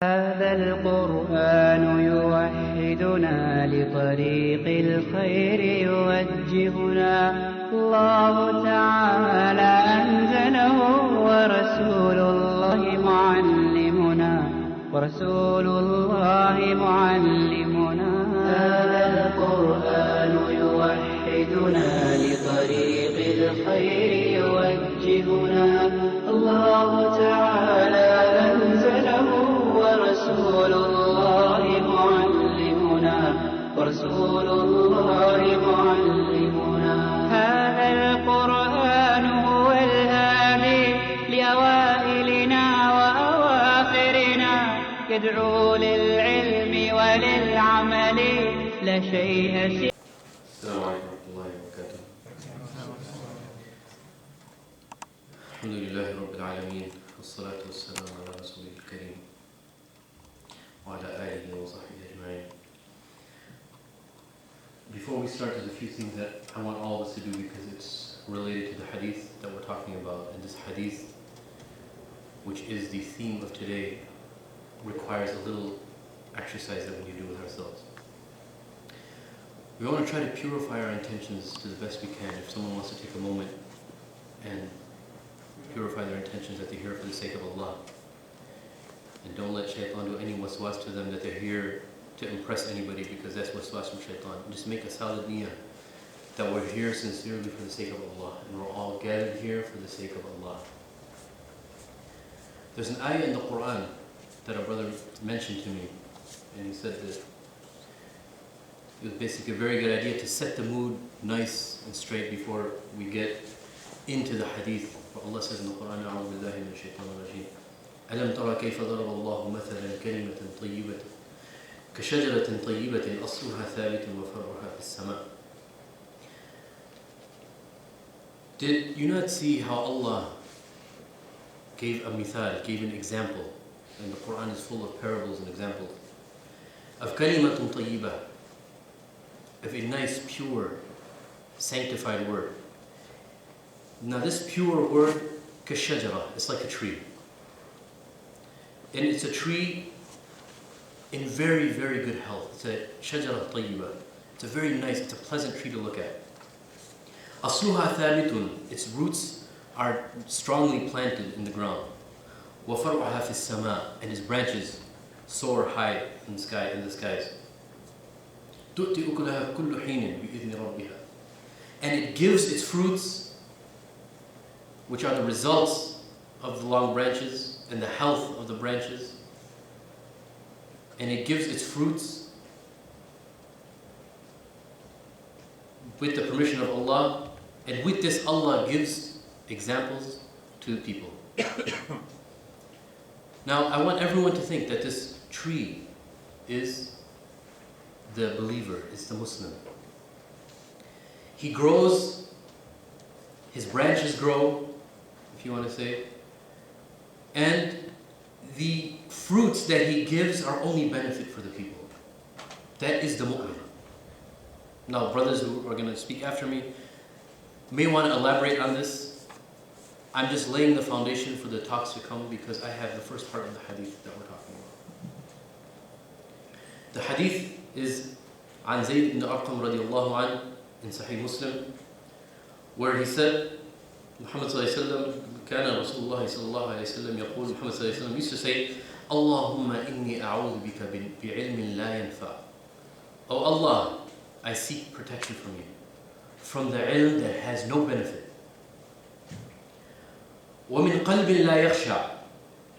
هذا القرآن يوحدنا لطريق الخير يوجهنا الله تعالى أنزله ورسول الله معلمنا هذا القرآن يوحدنا لطريق الخير يوجهنا الله تعالى أنزله ورسول الله معلمنا هذا القرآن هو الهادي لأوائلنا وأواخرنا يدعو للعلم وللعمل لا شيء سوى. السلام عليكم ورحمة الله وبركاته. الحمد لله رب العالمين والصلاة والسلام على رسوله الكريم وعلى آله وصحبه أجمعين. Before we start, there's a few things that I want all of us to do because it's related to the hadith that we're talking about. And this hadith, which is the theme of today, requires a little exercise that we need to do with ourselves. We want to try to purify our intentions to the best we can. If someone wants to take a moment and purify their intentions that they're here for the sake of Allah, and don't let shaitan do any waswas to them that they're here to impress anybody, because that's waswas from shaitan. Just make a solid niyyah that we're here sincerely for the sake of Allah, and we're all gathered here for the sake of Allah. There's an ayah in the Quran that a brother mentioned to me, and he said that it was basically a very good idea to set the mood nice and straight before we get into the hadith. Where Allah says in the Quran, أعوذ بالله من الشيطان الرجيم ألم ترى كيف ضرب الله مثلا كلمة طيبة كشجرة طيبة أصلها ثابت وفرعها في السماء. Did you not see how Allah gave a mithal, gave an example, and the Quran is full of parables and examples of كلمة طيبة, of a nice, pure, sanctified word. Now this pure word, كشجرة, it's like a tree. And it's a tree in very, very good health. It's a شجرة طيبة. It's a very nice, it's a pleasant tree to look at. أصلها ثابت, its roots are strongly planted in the ground. وفرعها في السماء, and its branches soar high in the skies. تؤتي أكلها كل حين بإذن ربها, and it gives its fruits, which are the results of the long branches and the health of the branches, and it gives its fruits with the permission of Allah, and with this Allah gives examples to the people. Now I want everyone to think that this tree is the believer, is the Muslim. He grows, his branches grow, if you want to say, and the fruits that he gives are only benefit for the people. That is the mu'min. Now brothers who are going to speak after me may want to elaborate on this. I'm just laying the foundation for the talks to come because I have the first part of the hadith that we're talking about. The hadith is عن زيد بن أرقم رضي الله عنه in Sahih Muslim, where he said, Muhammad صلى الله عليه وسلم كان رسول الله صلى الله عليه وسلم يقول, Muhammad صلى الله عليه وسلم used to say, اللهم إني أعوذ بك بعلم لا ينفع. Oh Allah, I seek protection from you, from the ilm that has no benefit. ومن قلب لا يخشع,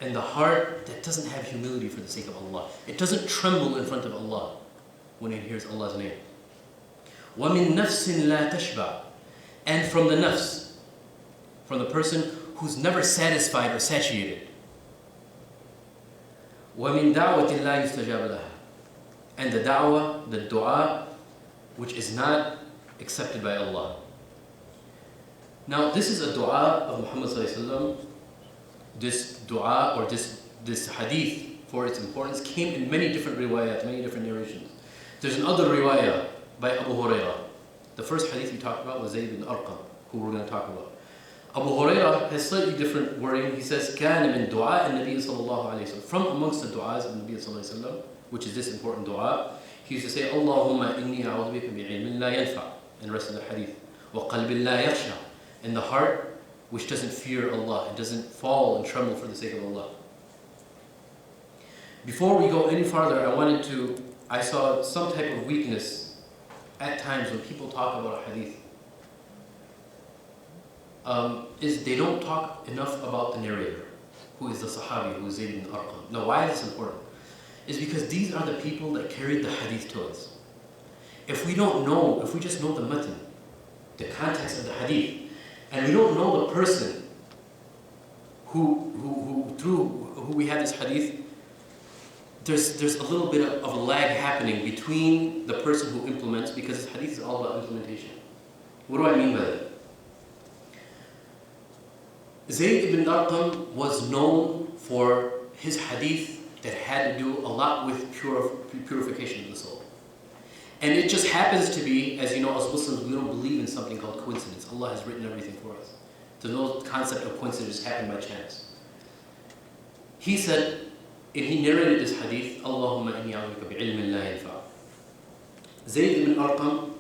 and the heart that doesn't have humility for the sake of Allah. It doesn't tremble in front of Allah when it hears Allah's name. وَمِن نَفْسٍ لَا تَشْبَعْ, and from the nafs, from the person who's never satisfied or satiated. وَمِن دَعْوَةٍ لَا يُسْتَجَابَ لَهَا, and the da'wah, the dua, which is not accepted by Allah. Now this is a dua of Muhammad sallallahu alaihi wasallam. This dua, or this hadith, for its importance, came in many different riwayat, many different narrations. There's another riwayah by Abu Hurairah. The first hadith we talked about was Zayd bin Arqam, who we're going to talk about. Abu Hurairah has slightly different wording. He says, كان من دعاء النبي صلى الله عليه وسلم. From amongst the du'as of the Nabi صلى الله عليه وسلم, which is this important dua, he used to say, Allahumma inni a'udhu bika bi'ilmin la yanfa, and the rest of the hadith. وَقَلْبٍ لَا يَخْشَى, and the heart which doesn't fear Allah, it doesn't fall and tremble for the sake of Allah. Before we go any farther, I saw some type of weakness at times when people talk about a hadith. Is they don't talk enough about the narrator, who is the Sahabi, who is Zayd ibn Arqam. Now, why is this important? Is because these are the people that carried the hadith to us. If we just know the matan, the context of the hadith, and we don't know the person who we have this hadith, there's a little bit of a lag happening between the person who implements, because this hadith is all about implementation. What do I mean by that? Zayd ibn Arqam was known for his hadith that had to do a lot with purification of the soul. And it just happens to be, as you know, as Muslims, we don't believe in something called coincidence. Allah has written everything for us. There's no concept of coincidence happened by chance. He said, and he narrated this hadith, Allahumma inni a'udhuka bi'ilmin la yanfa. Zayd ibn Arqam,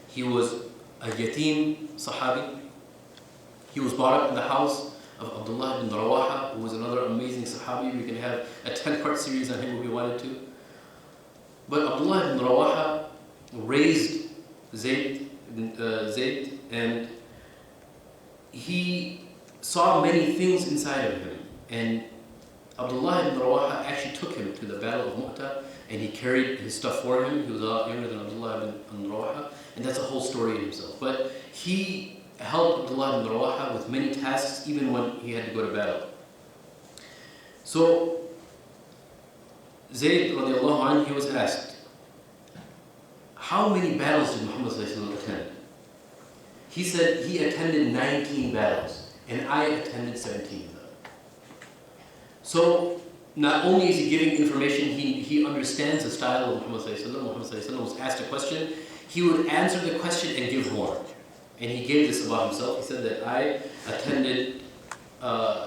he was a yatim sahabi. He was brought up in the house of Abdullah ibn Rawaha, who was another amazing sahabi. We can have a 10-part series on him if we wanted to. But Abdullah ibn Rawaha raised Zayd, and he saw many things inside of him. And Abdullah ibn Rawaha actually took him to the Battle of Mu'tah, and he carried his stuff for him. He was a lot younger than Abdullah ibn Rawaha, and that's a whole story in himself. But he helped Abdullah ibn Rawaha with many tasks, even when he had to go to battle. So, Zayd radiallahu anhu, he was asked, how many battles did Muhammad attend? He said he attended 19 battles, and I attended 17 of them. So, not only is he giving information, he understands the style of Muhammad. Muhammad was asked a question, he would answer the question and give more. And he gave this about himself. He said that I attended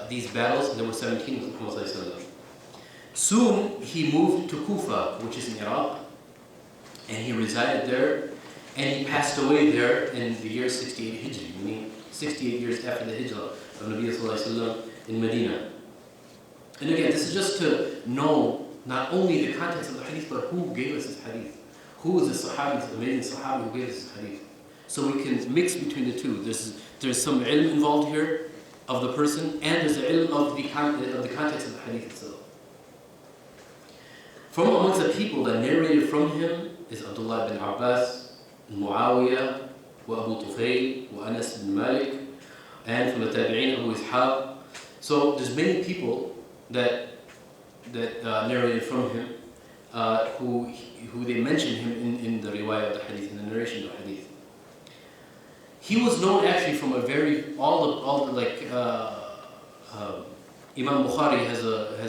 these battles, and there were 17 with Muhammad. Soon he moved to Kufa, which is in Iraq, and he resided there, and he passed away there in the year 68 Hijri, meaning 68 years after the Hijrah of Nabi Sallallahu Alaihi Wasallam in Medina. And again, this is just to know not only the context of the hadith, but who gave us this hadith. Who is the Sahabi, this amazing Sahabi who gave us this hadith. So we can mix between the two. There's some ilm involved here of the person, and there's the ilm of the context of the hadith itself. From amongst the people that narrated from him is Abdullah bin Abbas, Muawiyah, wa Abu Tufayl, wa Anas bin Malik, and from the Tabi'in, Abu Ishaq. So there's many people that narrated from him, who they mention him in the riwayah of the hadith, in the narration of the hadith. He was known actually from a very Imam Bukhari has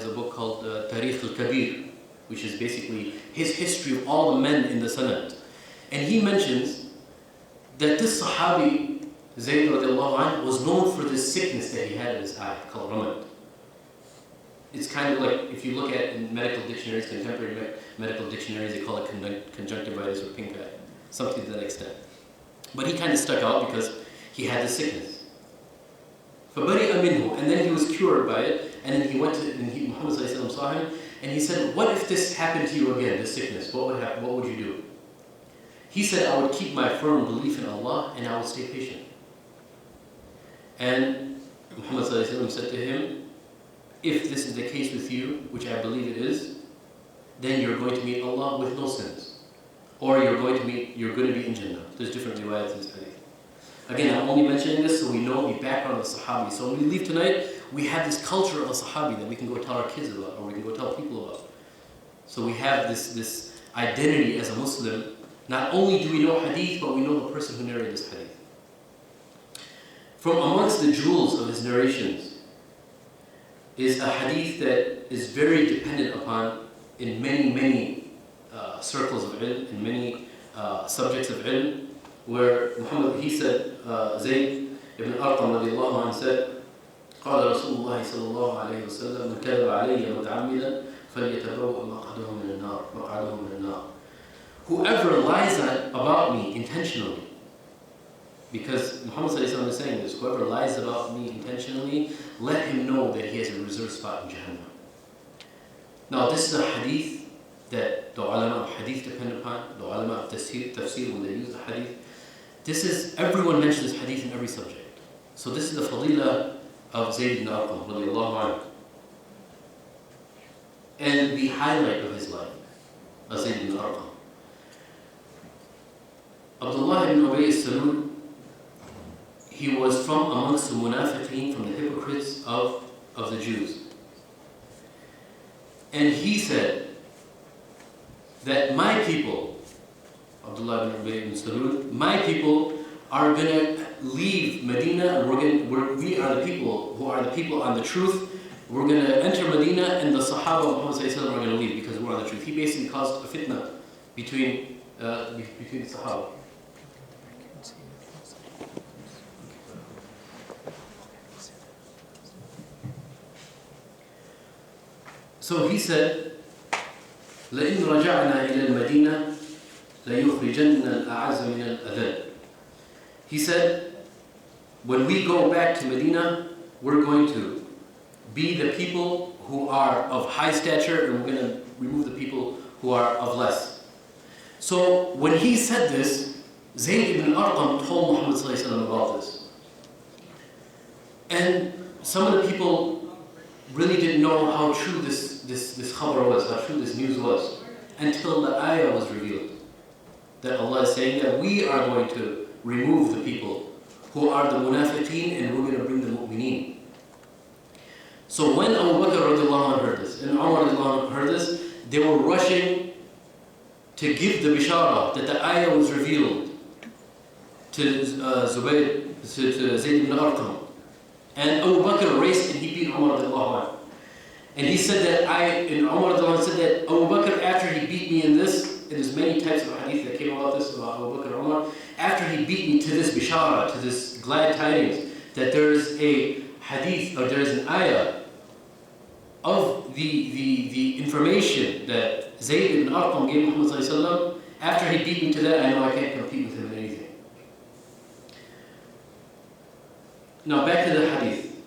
a book called Tarikh al-Kabir, which is basically his history of all the men in the Sanad. And he mentions that this Sahabi, Zayd radiallahu anhu, was known for this sickness that he had in his eye, called Ramad. It's kind of like, if you look at in medical dictionaries, contemporary medical dictionaries, they call it conjunctivitis or pink eye, something to that extent. But he kind of stuck out because he had the sickness. فَبَرِئَ مِنْهُ, and then he was cured by it, and then he went to, and Muhammad ﷺ saw him, and he said, what if this happened to you again, this sickness? What would happen? What would you do? He said, I would keep my firm belief in Allah, and I would stay patient. And Muhammad ﷺ said to him, if this is the case with you, which I believe it is, then you're going to meet Allah with no sins. Or you're going to be in Jannah. There's different riwayats in this hadith. Again, I'm only mentioning this so we know the background of the Sahabi. So when we leave tonight, we have this culture of a Sahabi that we can go tell our kids about, or we can go tell people about. So we have this identity as a Muslim. Not only do we know hadith, but we know the person who narrated this hadith. From amongst the jewels of his narrations is a hadith that is very dependent upon in many circles of ilm, in many subjects of ilm, where Muhammad, he said, Zayd, Ibn Arqam radiallahu anhu said, قال رسول الله صلى الله عليه وسلم من كذب علي متعمدا فليتبوأ مقعده من النار. Whoever lies about me intentionally, because Muhammad ﷺ is saying this, whoever lies about me intentionally, let him know that he has a reserved spot in Jahannam. Now this is a hadith that the ulama of hadith depend upon, the ulama of tafsir when they use the hadith. Everyone mentions this hadith in every subject. So this is the fadilah of Zayd ibn Arqam radiallahu anhu. And the highlight of his life, of Zayd ibn Arqam. Abdullah ibn Ubay as-Salul, he was from amongst the munafiqeen, from the hypocrites of the Jews. And he said that my people, Abdullah ibn Ubay ibn Salul, my people are going to leave Medina, and we are the people who are the people on the truth. We're going to enter Medina, and the Sahaba of Muhammad ﷺ are going to leave because we're on the truth. He basically caused a fitna between the Sahaba. So he said, لَإِنْ رَجَعْنَا إِلَى الْمَدِينَةِ لَيُخْرِجَنَّ الْأَعَزَّ مِنَ الْأَذَلِ. He said, when we go back to Medina, we're going to be the people who are of high stature, and we're going to remove the people who are of less. So when he said this, Zayd ibn Arqam told Muhammad ﷺ about this. And some of the people really didn't know how true this khabar was, how true this news was, until the ayah was revealed. That Allah is saying that we are going to remove the people who are the munafiqeen, and we're going to bring the mu'mineen. So when Abu Bakr radiallahu anhu heard this, and Umar radiallahu anhu heard this, they were rushing to give the bishara that the ayah was revealed to Zayd ibn Arqam. And Abu Bakr raced and he beat Umar radiallahu anhu. And he said that and Umar radiallahu anhu said that Abu Bakr, after he beat me in this, and there's many types of hadith that came about this, about Abu Bakr and Umar, after he beat me to this bishara, to this glad tidings, that there is a hadith, or there is an ayah of the information that Zayd ibn Arqam gave Muhammad ﷺ, after he beat me to that, I know I can't compete with him in anything. Now back to the hadith.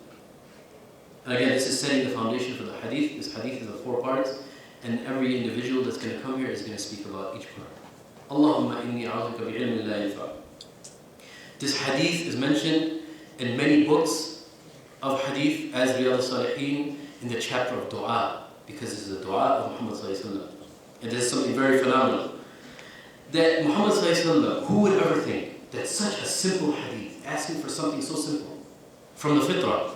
And again, this is setting the foundation for the hadith. This hadith is of 4 parts, and every individual that's going to come here is going to speak about each part. Allahumma inni a'udhuka bi'ilmin la yanfa'. This hadith is mentioned in many books of hadith as Riyadh al-Salihin in the chapter of dua, because this is the dua of Muhammad sallallahu alaihi wasallam. And this is something very phenomenal. That Muhammad sallallahu alaihi wasallam, who would ever think that such a simple hadith, asking for something so simple, from the fitrah,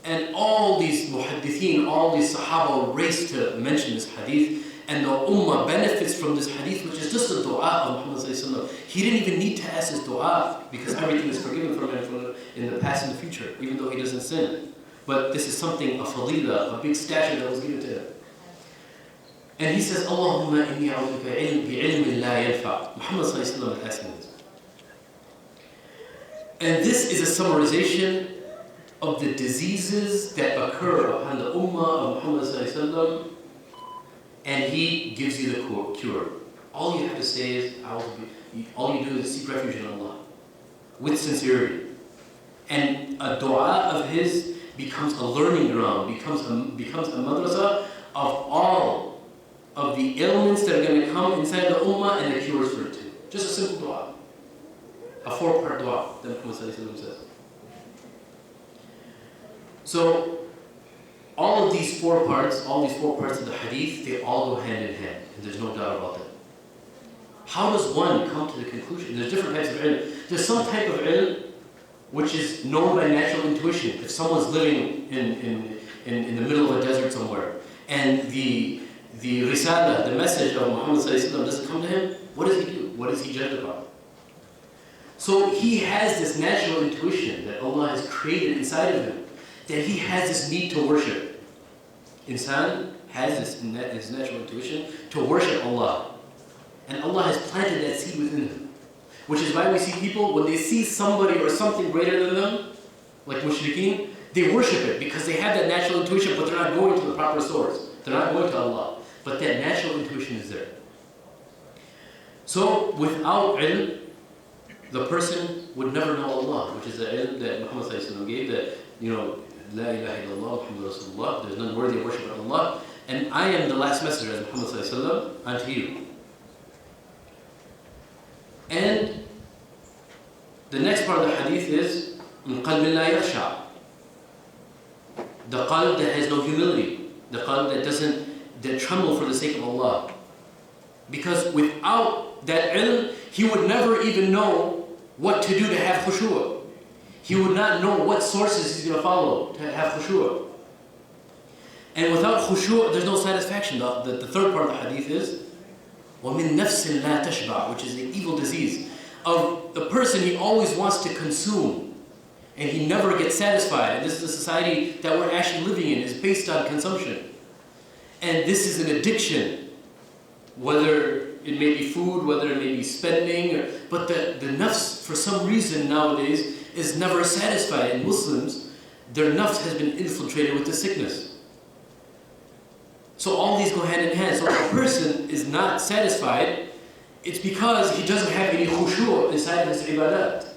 and all these muhaddithin, all these sahaba race to mention this hadith, and the ummah benefits from this hadith, which is just the dua of Muhammad sallallahu alaihi wasallam. He didn't even need to ask his dua, because everything is forgiven from him in the past and the future, even though he doesn't sin. But this is something, a fadila, a big stature that was given to him. And he says, Allahumma inni a'udhuka bi'ilmin la yanfa'. Muhammad sallallahu alaihi wasallam is asking this. And this is a summarization of the diseases that occur upon the ummah of Muhammad sallallahu alaihi wasallam, and he gives you the cure. All you have to say is, all you do is seek refuge in Allah, with sincerity. And a dua of his becomes a learning ground, becomes a madrasa of all of the ailments that are going to come inside the ummah and the cures for it too. Just a simple dua. A 4-part dua that Muhammad sallallahu alaihi wasallam says. So, all of these 4 parts, all these 4 parts of the hadith, they all go hand in hand, and there's no doubt about that. How does one come to the conclusion? There's different types of ilm. There's some type of ilm which is known by natural intuition. If someone's living in the middle of a desert somewhere, and the risala, the message of Muhammad sallallahu alaihi wasallam doesn't come to him, what does he do? What does he judge about? So he has this natural intuition that Allah has created inside of him, that he has this need to worship. Insan has this natural intuition to worship Allah. And Allah has planted that seed within him. Which is why we see people, when they see somebody or something greater than them, like mushrikeen, they worship it because they have that natural intuition, but they're not going to the proper source. They're not going to Allah. But that natural intuition is there. So without ilm, the person would never know Allah, which is the ilm that Muhammad gave, that, La ilaha illallah, Muhammad Rasulullah, there's none worthy of worship but Allah, and I am the last messenger, as Muhammad unto you. And the next part of the hadith is, min qalbin la yakhsha. The qalb that has no humility, the qalb that tremble for the sake of Allah. Because without that ilm, he would never even know what to do to have khushu'. He would not know what sources he's going to follow to have khushu'. And without khushu', there's no satisfaction. The third part of the hadith is, وَمِن نَفْسٍ لَا تَشْبَعُ, which is the evil disease of the person he always wants to consume. And he never gets satisfied. And this is the society that we're actually living in, is based on consumption. And this is an addiction, whether it may be food, whether it may be spending, but the nafs, for some reason nowadays, is never satisfied. In Muslims, their nafs has been infiltrated with the sickness. So all these go hand in hand. So if a person is not satisfied, it's because he doesn't have any khushu' inside of his ibadat.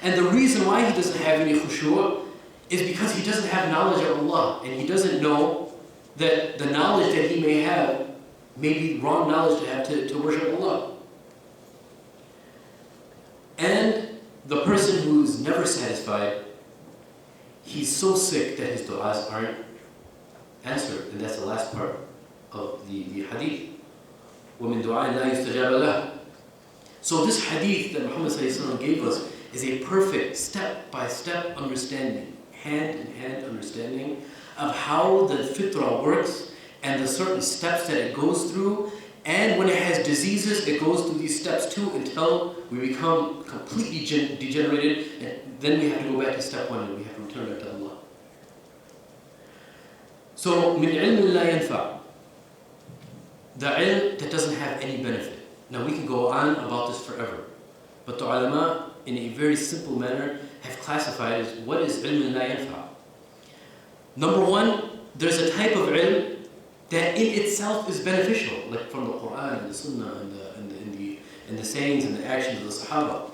And the reason why he doesn't have any khushu' is because he doesn't have knowledge of Allah, and he doesn't know that the knowledge that he may have may be wrong knowledge to have to worship Allah. And the person who's never satisfied, he's so sick that his du'as aren't answered. And that's the last part of the hadith. وَمِن دُعَاءٍ لَا يُسْتَجَابَ لَهُ. So this hadith that Muhammad gave us is a perfect step-by-step understanding, hand-in-hand understanding of how the fitrah works and the certain steps that it goes through. And when it has diseases, it goes through these steps too until we become completely degenerated, and then we have to go back to step one and we have to return back to Allah. So, min ilm la yanfa', the ilm that doesn't have any benefit. Now we can go on about this forever, but the ulama, in a very simple manner, have classified as what is ilm la yanfa'. Number one, there's a type of ilm that in itself is beneficial, like from the Quran and the Sunnah and the sayings and the actions of the Sahaba.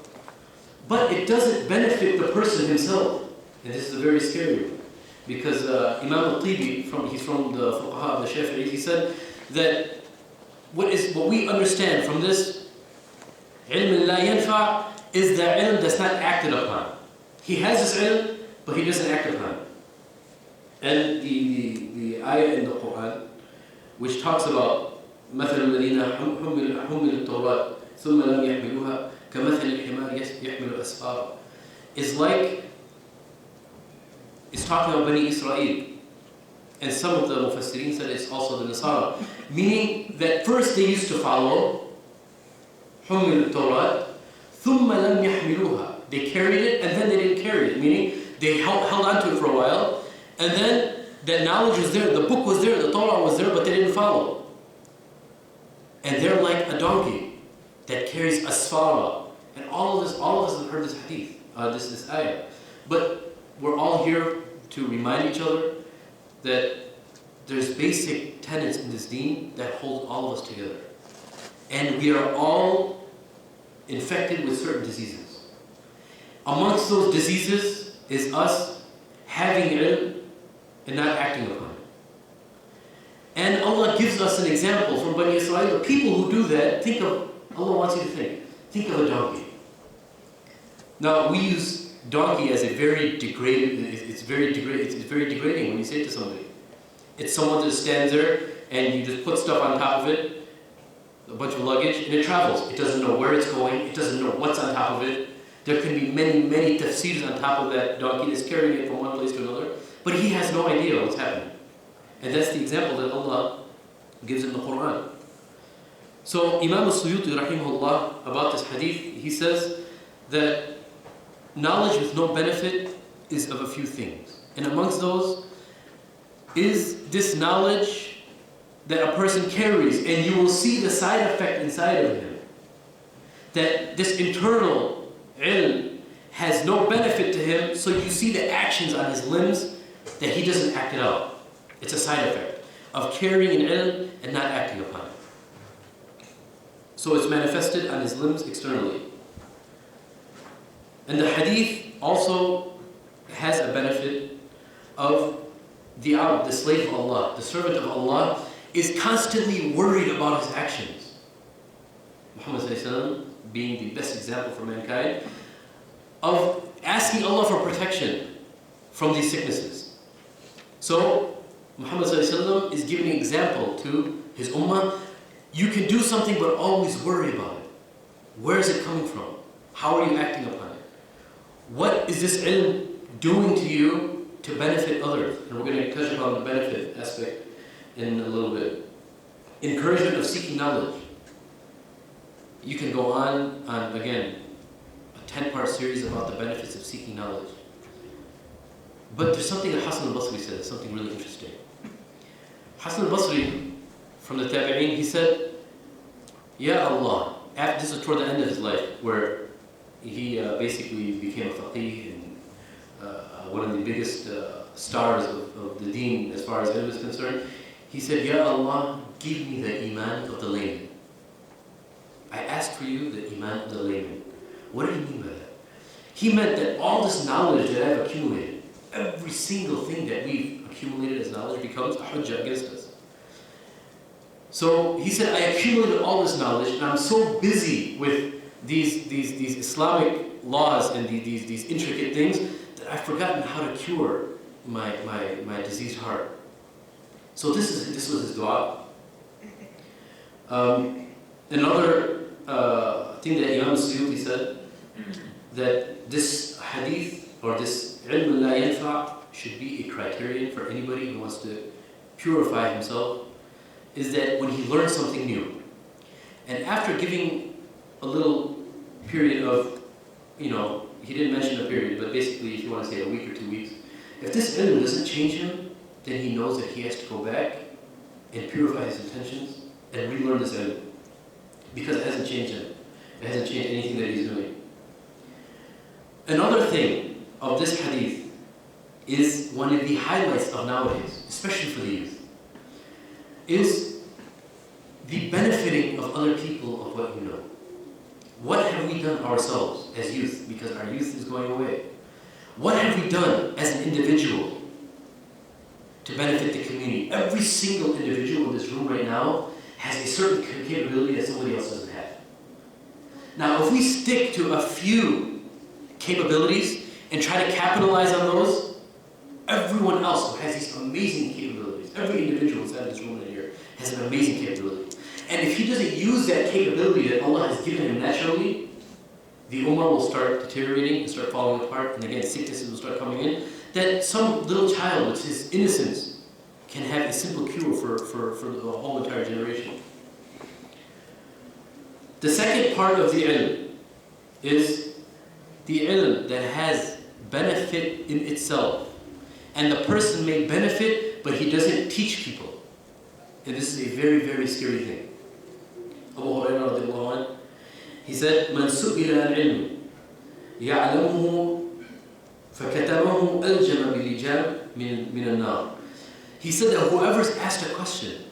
But it doesn't benefit the person himself. And this is a very scary one. Because Imam al-Tibi, he's from the Fuqaha of the Shafi'is, he said that what we understand from this ilm la yanfa' is the ilm that's not acted upon. He has this ilm, but he doesn't act upon it. And the ayah in the Quran, which talks about مثل الذين حملوا التوراة ثم لم يحملوها كمثل الحمار يحمل أسفارا, is like, it's talking about Bani Israel. And some of the Mufassirin said it's also the Nasara. Meaning that first they used to follow حملوا التوراة ثم لم يحملوها. They carried it and then they didn't carry it. Meaning they held on to it for a while, and then that knowledge was there, the book was there, the Torah was there, but they didn't follow. And they're like a donkey that carries asfara. And all of us have heard this hadith, this ayah. But we're all here to remind each other that there's basic tenets in this deen that hold all of us together. And we are all infected with certain diseases. Amongst those diseases is us having ilm and not acting upon it. And Allah gives us an example from Bani Israel. The people who do that, Allah wants you to think of a donkey. Now we use donkey as a very degraded, it's very degrading when you say it to somebody. It's someone that stands there and you just put stuff on top of it, a bunch of luggage, and it travels. It doesn't know where it's going, it doesn't know what's on top of it. There can be many tafsirs on top of that donkey that's carrying it from one place to another. But he has no idea what's happening. And that's the example that Allah gives in the Quran. So Imam al-Suyuti rahimahullah, about this hadith, he says that knowledge with no benefit is of a few things. And amongst those is this knowledge that a person carries, and you will see the side effect inside of him. that this internal ilm has no benefit to him, so you see the actions on his limbs that he doesn't act it out. It's a side effect of carrying an ilm and not acting upon it. So it's manifested on his limbs externally. And the hadith also has a benefit of the abd, the slave of Allah, the servant of Allah, is constantly worried about his actions. Muhammad ﷺ being the best example for mankind of asking Allah for protection from these sicknesses. So Muhammad ﷺ is giving an example to his ummah. You can do something, but always worry about it. Where is it coming from? How are you acting upon it? What is this ilm doing to you to benefit others? And we're going to touch upon the benefit aspect in a little bit. Encouragement of seeking knowledge. You can go on again, a 10-part series about the benefits of seeking knowledge. But there's something that Hasan al-Basri said, something really interesting. Hasan al-Basri, from the Tabi'een, he said, Ya Allah, this is toward the end of his life, where he basically became a faqih and one of the biggest stars of the deen as far as ilm is concerned. He said, Ya Allah, give me the iman of the layman. I asked for you the iman of the layman. What did he mean by that? He meant that all this knowledge that I've accumulated, every single thing that we've accumulated as knowledge becomes a hujjah against us. So he said, I accumulated all this knowledge, and I'm so busy with these Islamic laws and these intricate things that I've forgotten how to cure my diseased heart. So this was his dua. Another thing that Imam Suyuti said, that this hadith or this ilm la yanfa should be a criterion for anybody who wants to purify himself, is that when he learns something new, and after giving a little period of, he didn't mention a period, but basically if you want to say a week or 2 weeks, if this ilm doesn't change him, then he knows that he has to go back and purify his intentions and relearn this ilm, because it hasn't changed him. It hasn't changed anything that he's doing. Another thing of this hadith is one of the highlights of nowadays, especially for the youth, is the benefiting of other people of what you know. What have we done ourselves as youth, because our youth is going away? What have we done as an individual to benefit the community? Every single individual in this room right now has a certain capability that somebody else doesn't have. Now, if we stick to a few capabilities and try to capitalize on those, everyone else who has these amazing capabilities, every individual inside this room right here has an amazing capability. And if he doesn't use that capability that Allah has given him naturally, the ummah will start deteriorating and start falling apart, and again, sicknesses will start coming in. That some little child with his innocence can have a simple cure for the whole entire generation. The second part of the ilm is the ilm that has benefit in itself. And the person may benefit, but he doesn't teach people. And this is a very, very scary thing. Abu Hurairah radiallahu anh, he said, مَنْ سُئِلَ الْعِلْمِ يَعْلَمُهُ فَكَتَمَهُ أَلْجَمَ بِالْإِجَابِ مِنَ النَّارِ. He said that whoever's asked a question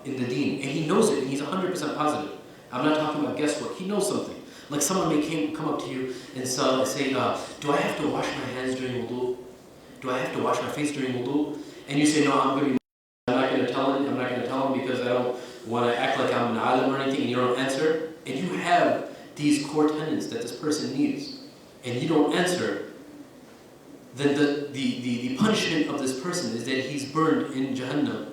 in the deen, and he knows it, and he's 100% positive. I'm not talking about guesswork. He knows something. Like someone may come up to you and say, do I have to wash my hands during wudu? Do I have to wash my face during wudu? And you say, no, I'm not going to tell him. I'm not going to tell him because I don't want to act like I'm an alim or anything, and you don't answer. And you have these core tenets that this person needs, and you don't answer, then the punishment of this person is that he's burned in Jahannam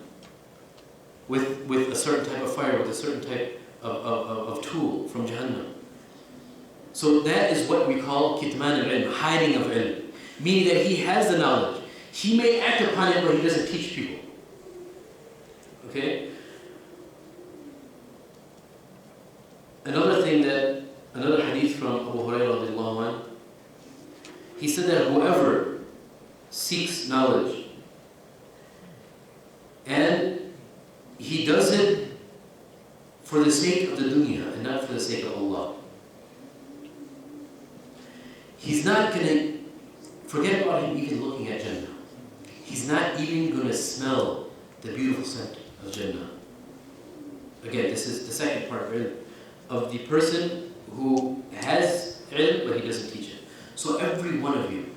with a certain type of fire, with a certain type of tool from Jahannam. So that is what we call kitman al-ilm, hiding of ilm. Meaning that he has the knowledge. He may act upon it, but he doesn't teach people. Okay? Another hadith from Abu Hurairah radiallahu anh, he said that whoever seeks knowledge and he does it for the sake of the dunya and not for the sake of Allah. He's not going to, forget about him even looking at Jannah. He's not even going to smell the beautiful scent of Jannah. Again, this is the second part of ilm, of the person who has ilm but he doesn't teach it. So every one of you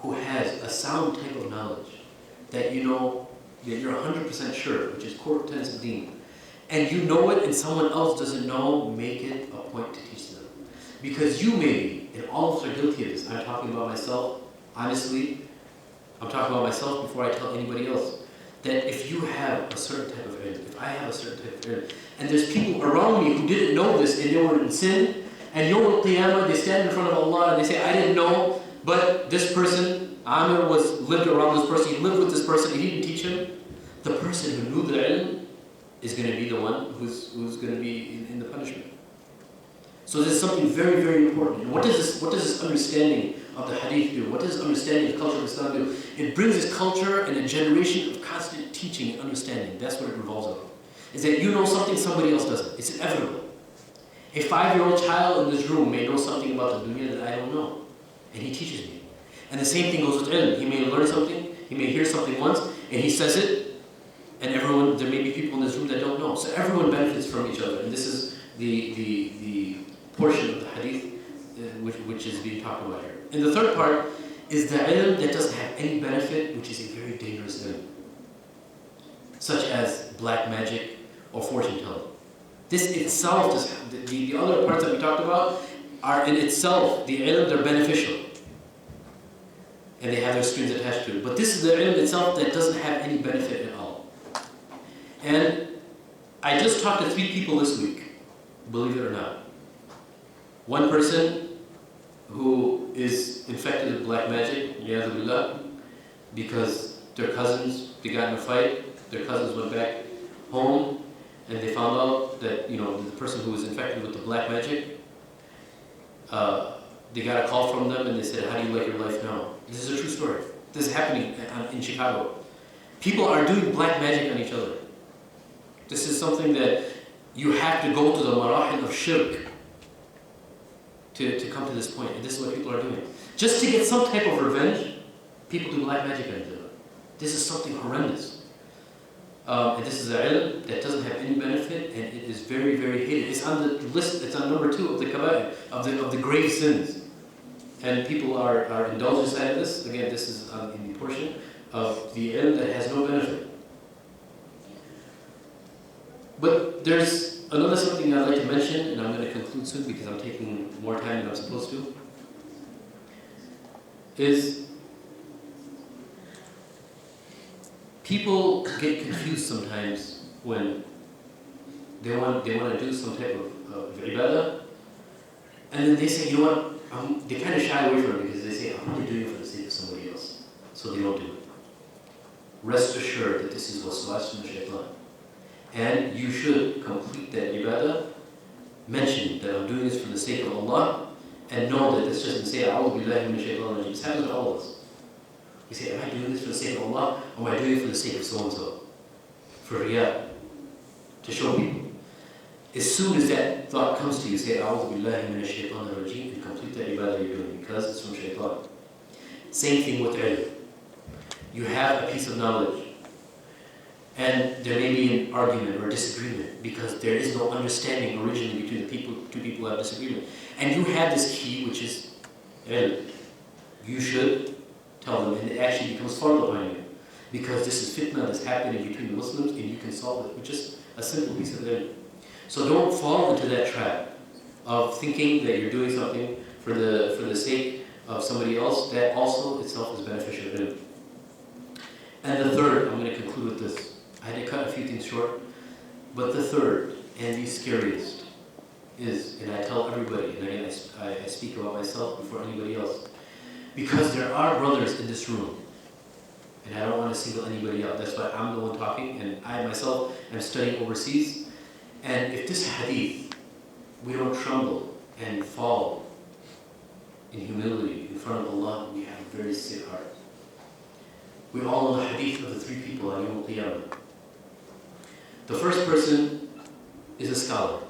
who has a sound type of knowledge that you know, that you're 100% sure, which is core tenets of deen, and you know it and someone else doesn't know, make it a point to teach them. Because you may be, and all of us are guilty of this. I'm talking about myself, honestly. I'm talking about myself before I tell anybody else. That if you have a certain type of ilm, if I have a certain type of ilm, and there's people around me who didn't know this and they were in sin, and Yawm al-Qiyamah, they stand in front of Allah and they say, I didn't know, but this person, Amir lived around this person, he lived with this person, and he didn't teach him. The person who knew the ilm is going to be the one who's going to be in the punishment. So this is something very, very important. And what does this understanding of the Hadith do? What does this understanding of the culture of Islam do? It brings this culture and a generation of constant teaching and understanding. That's what it revolves around. Is that you know something somebody else doesn't. It's inevitable. A 5-year-old child in this room may know something about the dunya that I don't know. And he teaches me. And the same thing goes with ilm. He may learn something, he may hear something once, and he says it, and everyone, there may be people in this room that don't know. So everyone benefits from each other. And this is the portion of the hadith which is being talked about here. And the third part is the ilm that doesn't have any benefit, which is a very dangerous ilm, such as black magic or fortune telling. This itself, the other parts that we talked about are in itself, the ilm, they're beneficial. And they have their strings attached to it. But this is the ilm itself that doesn't have any benefit at all. And I just talked to 3 people this week, believe it or not. One person who is infected with black magic, ya'adhu billah, because their cousins, they got in a fight, their cousins went back home, and they found out that, the person who was infected with the black magic, they got a call from them and they said, how do you like your life now? This is a true story. This is happening in Chicago. People are doing black magic on each other. This is something that you have to go to the marahil of shirk to come to this point. And this is what people are doing. Just to get some type of revenge, people do black magic on each other. This is something horrendous. And this is an ilm that doesn't have any benefit, and it is very, very hated. It's on the list, it's on number 2 of the kaba'ir, of the grave sins. And people are indulged inside of this. Again, this is in the portion of the ilm that has no benefit. But there's another something I'd like to mention, and I'm going to conclude soon because I'm taking more time than I'm supposed to, is people get confused sometimes when they want to do some type of ibadah, and then they say, you know what, they kind of shy away from it because they say, I'm only doing it for the sake of somebody else, so they don't do it. Rest assured that this is waswas from the shaitan. And you should complete that ibadah, mention that I'm doing this for the sake of Allah, and know that this doesn't say, A'udhu billahi minash shaitanir rajeem. This happens to all of us. We say, am I doing this for the sake of Allah, or am I doing it for the sake of so-and-so? For riyah, to show people. As soon as that thought comes to you, say, A'udhu billahi minash shaitanir rajeem, and complete that ibadah you're doing, because it's from shaitan. Same thing with ilm. You have a piece of knowledge, and there may be an argument or a disagreement because there is no understanding originally between the two people who have disagreement. And you have this key, which is ilm. You should tell them, and it actually becomes fard upon you, because this is fitna that's happening between the Muslims, and you can solve it with just a simple piece of ilm. So don't fall into that trap of thinking that you're doing something for the sake of somebody else that also itself is beneficial ilm. And the third, I'm going to conclude with this. I had to cut a few things short, but the third and the scariest is, and I tell everybody, and again I speak about myself before anybody else, because there are brothers in this room, and I don't want to single anybody out. That's why I'm the one talking, and I myself am studying overseas. And if this hadith, we don't tremble and fall in humility in front of Allah, we have a very sick heart. We all know the hadith of the 3 people on Yawm al-Qiyamah. The first person is a scholar.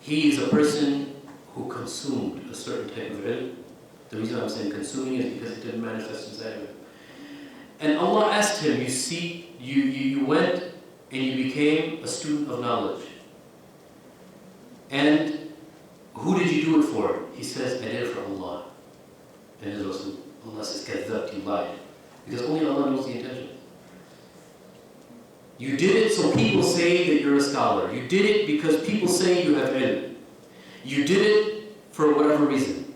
He is a person who consumed a certain type of ilm. The reason I'm saying consuming is because it didn't manifest inside of him. And Allah asked him, you went and you became a student of knowledge. And who did you do it for? He says, I did it for Allah. And his Rasul, Allah says, Kadhabt, you lied. Because only Allah knows the intention. You did it so people say that you're a scholar. You did it because people say you have ilm. You did it for whatever reason.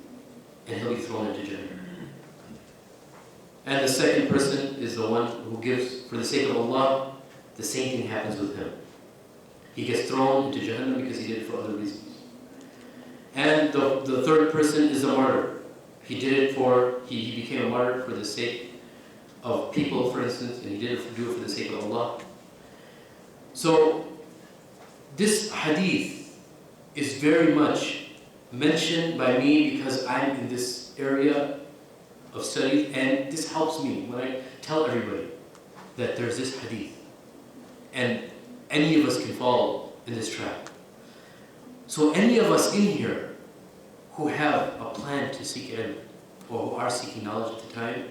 And he'll be thrown into Jannah. And the second person is the one who gives for the sake of Allah. The same thing happens with him. He gets thrown into Jahannam because he did it for other reasons. And the third person is a martyr. He did it for, he became a martyr for the sake of people, for instance, and he do it for the sake of Allah. So, this hadith is very much mentioned by me because I'm in this area of study, and this helps me when I tell everybody that there's this hadith. And any of us can fall in this trap. So any of us in here who have a plan to seek ilm, or who are seeking knowledge at the time,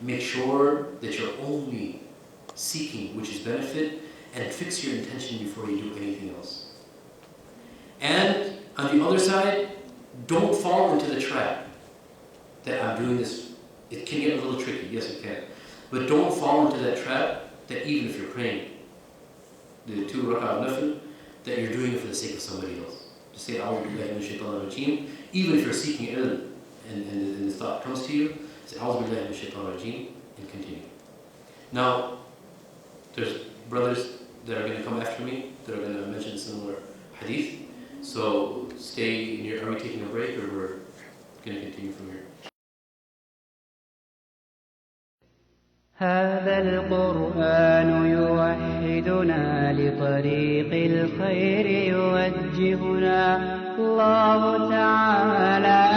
make sure that you're only seeking which is benefit, and fix your intention before you do anything else. And on the other side, don't fall into the trap that I'm doing this. It can get a little tricky, yes it can. But don't fall into that trap that even if you're praying the 2 rak'ah nafil, that you're doing it for the sake of somebody else. To say, A'udhu billahi minash shaitanir rajeem, even if you're seeking ilm and this thought comes to you, say, A'udhu billahi minash shaitanir rajeem, and continue. Now, there's brothers that are going to come after me that are going to mention similar hadith. So stay in your, are we taking a break or we're going to continue from here? هذا القرآن يوحدنا لطريق الخير يوجهنا الله تعالى